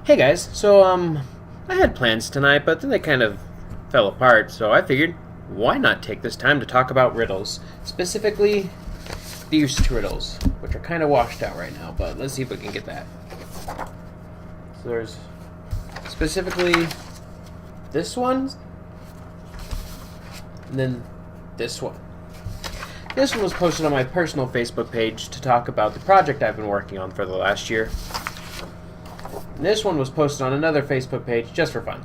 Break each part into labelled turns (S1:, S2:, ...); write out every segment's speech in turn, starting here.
S1: Hey guys, I had plans tonight, but then they kind of fell apart, so I figured, why not take this time to talk about riddles? Specifically, these two riddles, which are kind of washed out right now, but let's see if we can get that. So there's specifically this one, and then this one. This one was posted on my personal Facebook page to talk about the project I've been working on for the last year. And this one was posted on another Facebook page just for fun.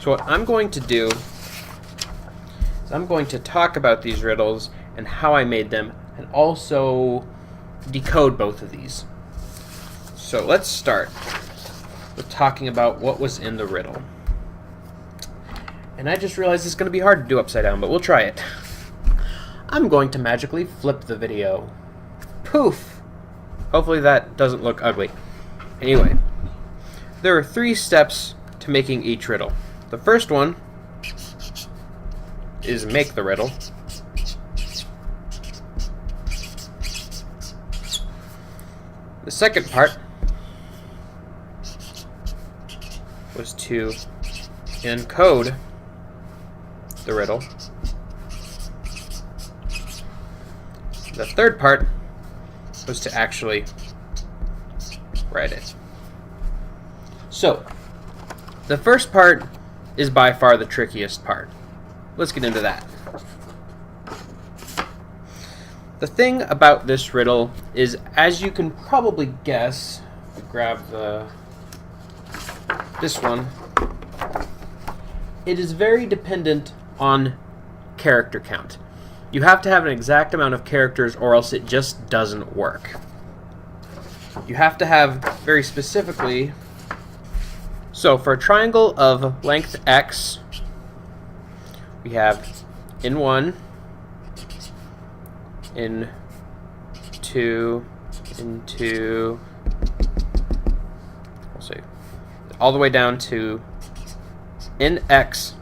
S1: So what I'm going to do is I'm going to talk about these riddles and how I made them, and also decode both of these. So let's start with talking about what was in the riddle. And I just realized it's going to be hard to do upside down, but we'll try it. I'm going to magically flip the video. Poof! Hopefully that doesn't look ugly. Anyway, there are 3 steps to making each riddle. The first one is make the riddle. The second part was to encode the riddle. The third part was to actually write it. So, the first part is by far the trickiest part. Let's get into that. The thing about this riddle is, as you can probably guess, grab this one, it is very dependent on character count. You have to have an exact amount of characters or else it just doesn't work. You have to have very specifically, so for a triangle of length x, we have in 1, in 2, in 2, we'll see, all the way down to in x.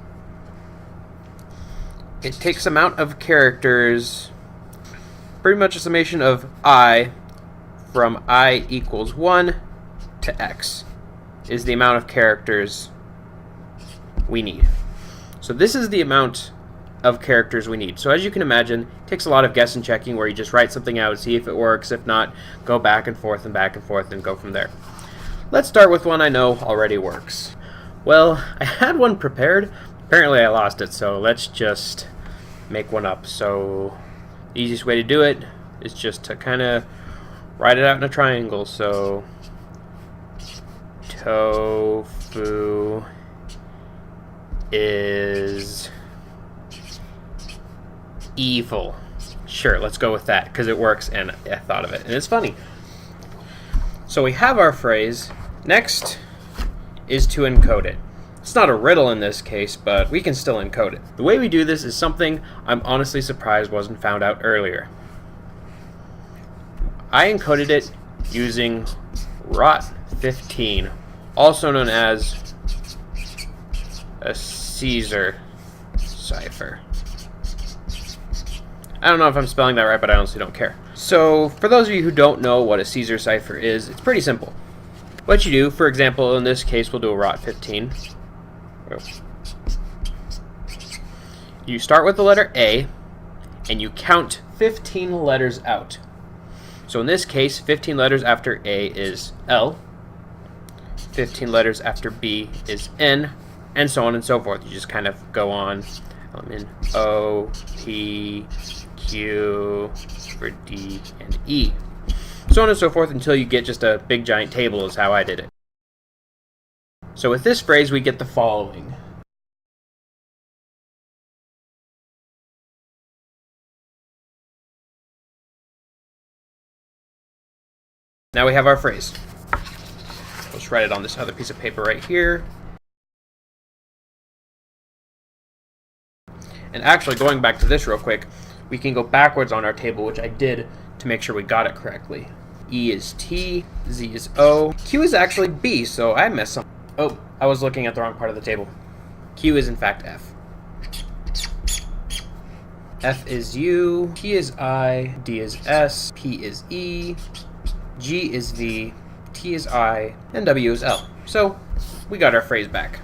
S1: It takes amount of characters, pretty much a summation of I from I equals 1 to x is the amount of characters we need. So this is the amount of characters we need. So as you can imagine, it takes a lot of guess and checking where you just write something out, see if it works. If not, go back and forth and go from there. Let's start with one I know already works. Well, I had one prepared. Apparently I lost it, so let's just make one up. So the easiest way to do it is just to kind of write it out in a triangle. So tofu is evil. Sure, let's go with that because it works and I thought of it and it's funny. So we have our phrase. Next is to encode it. It's not a riddle in this case, but we can still encode it. The way we do this is something I'm honestly surprised wasn't found out earlier. I encoded it using ROT15, also known as a Caesar cipher. I don't know if I'm spelling that right, but I honestly don't care. So, for those of you who don't know what a Caesar cipher is, it's pretty simple. What you do, for example, in this case, we'll do a ROT15. You start with the letter A, and you count 15 letters out. So in this case, 15 letters after A is L, 15 letters after B is N, and so on and so forth. You just kind of go on in O, P, Q, for D, and E. So on and so forth until you get just a big giant table is how I did it. So with this phrase, we get the following. Now we have our phrase. Let's write it on this other piece of paper right here. And actually, going back to this real quick, we can go backwards on our table, which I did to make sure we got it correctly. E is T, Z is O, Q is actually B, so I messed up. Oh, I was looking at the wrong part of the table. Q is in fact F. F is U, T is I, D is S, P is E, G is V, T T is I, and W is L. So we got our phrase back.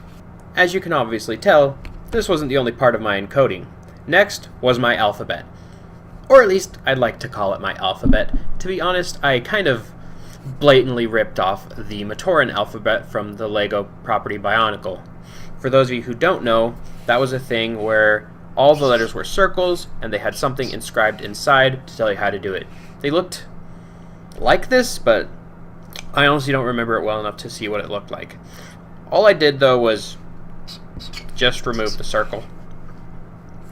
S1: As you can obviously tell, this wasn't the only part of my encoding. Next was my alphabet. Or at least I'd like to call it my alphabet. To be honest, I kind of blatantly ripped off the Matoran alphabet from the LEGO property Bionicle. For those of you who don't know, that was a thing where all the letters were circles and they had something inscribed inside to tell you how to do it. They looked like this, but I honestly don't remember it well enough to see what it looked like. All I did though was just remove the circle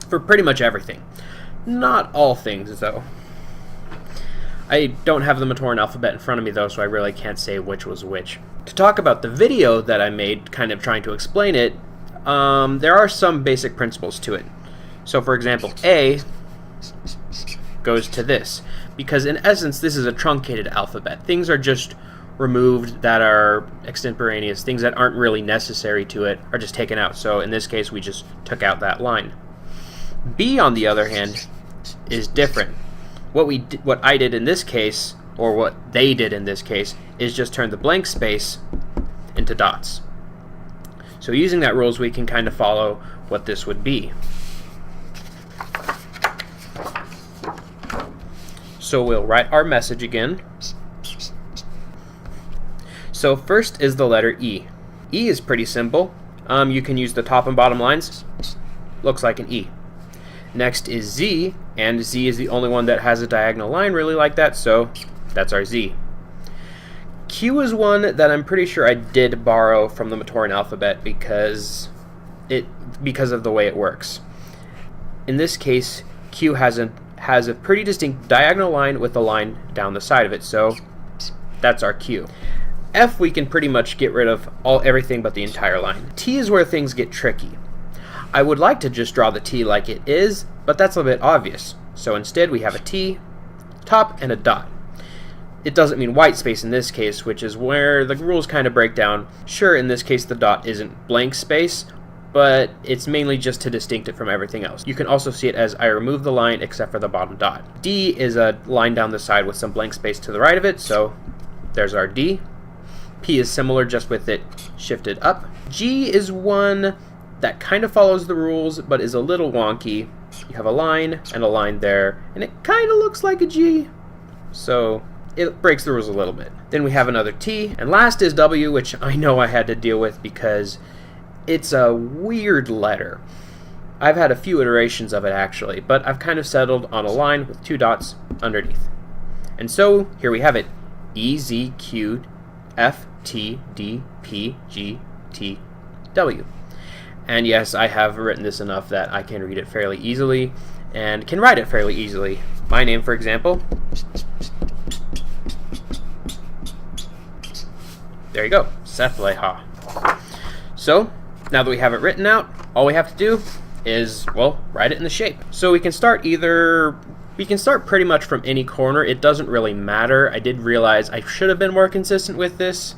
S1: for pretty much everything. Not all things though. I don't have the Matoran alphabet in front of me though, so I really can't say which was which. To talk about the video that I made, kind of trying to explain it, there are some basic principles to it. So for example, A goes to this, because in essence this is a truncated alphabet. Things are just removed that are extemporaneous, things that aren't really necessary to it are just taken out. So in this case we just took out that line. B, on the other hand, is different. What I did in this case, or what they did in this case, is just turn the blank space into dots. So using that rules, we can kind of follow what this would be. So we'll write our message again. So first is the letter E. E is pretty simple. You can use the top and bottom lines. Looks like an E. Next is Z, and Z is the only one that has a diagonal line really like that, so that's our Z. Q is one that I'm pretty sure I did borrow from the Matoran alphabet because of the way it works. In this case, Q has a pretty distinct diagonal line with a line down the side of it, so that's our Q. F, we can pretty much get rid of everything but the entire line. T is where things get tricky. I would like to just draw the T like it is, but that's a bit obvious. So instead we have a T, top, and a dot. It doesn't mean white space in this case, which is where the rules kind of break down. Sure, in this case the dot isn't blank space, but it's mainly just to distinct it from everything else. You can also see it as I remove the line except for the bottom dot. D is a line down the side with some blank space to the right of it, so there's our D. P is similar, just with it shifted up. G is one that kind of follows the rules, but is a little wonky. You have a line and a line there, and it kind of looks like a G, so it breaks the rules a little bit. Then we have another T, and last is W, which I know I had to deal with because it's a weird letter. I've had a few iterations of it actually, but I've kind of settled on a line with two dots underneath. And so here we have it: E, Z, Q, F, T, D, P, G, T, W. And yes, I have written this enough that I can read it fairly easily and can write it fairly easily. My name, for example. There you go, Seth Leha. So, now that we have it written out, all we have to do is, well, write it in the shape. So we can start pretty much from any corner. It doesn't really matter. I did realize I should have been more consistent with this,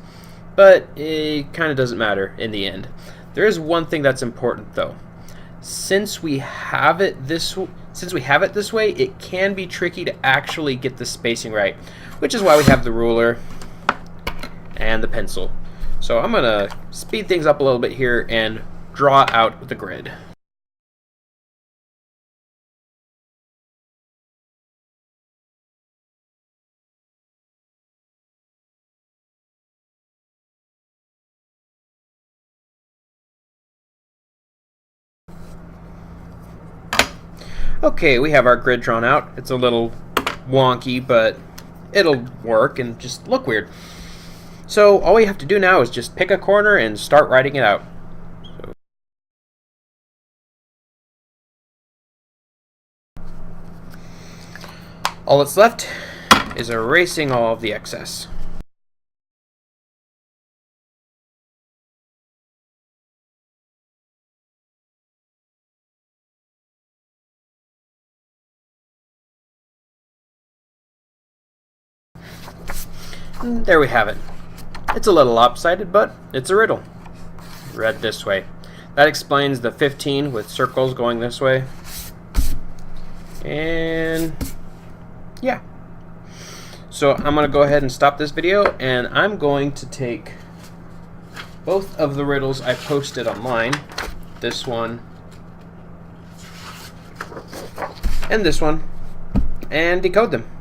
S1: but it kind of doesn't matter in the end. There is one thing that's important though. Since we have it this way, it can be tricky to actually get the spacing right, which is why we have the ruler and the pencil. So I'm gonna speed things up a little bit here and draw out the grid. Okay, we have our grid drawn out. It's a little wonky, but it'll work and just look weird. So all we have to do now is just pick a corner and start writing it out. All that's left is erasing all of the excess. And there we have it. It's a little lopsided, but it's a riddle. Read this way. That explains the 15 with circles going this way. And yeah. So I'm going to go ahead and stop this video, and I'm going to take both of the riddles I posted online, this one and this one, and decode them.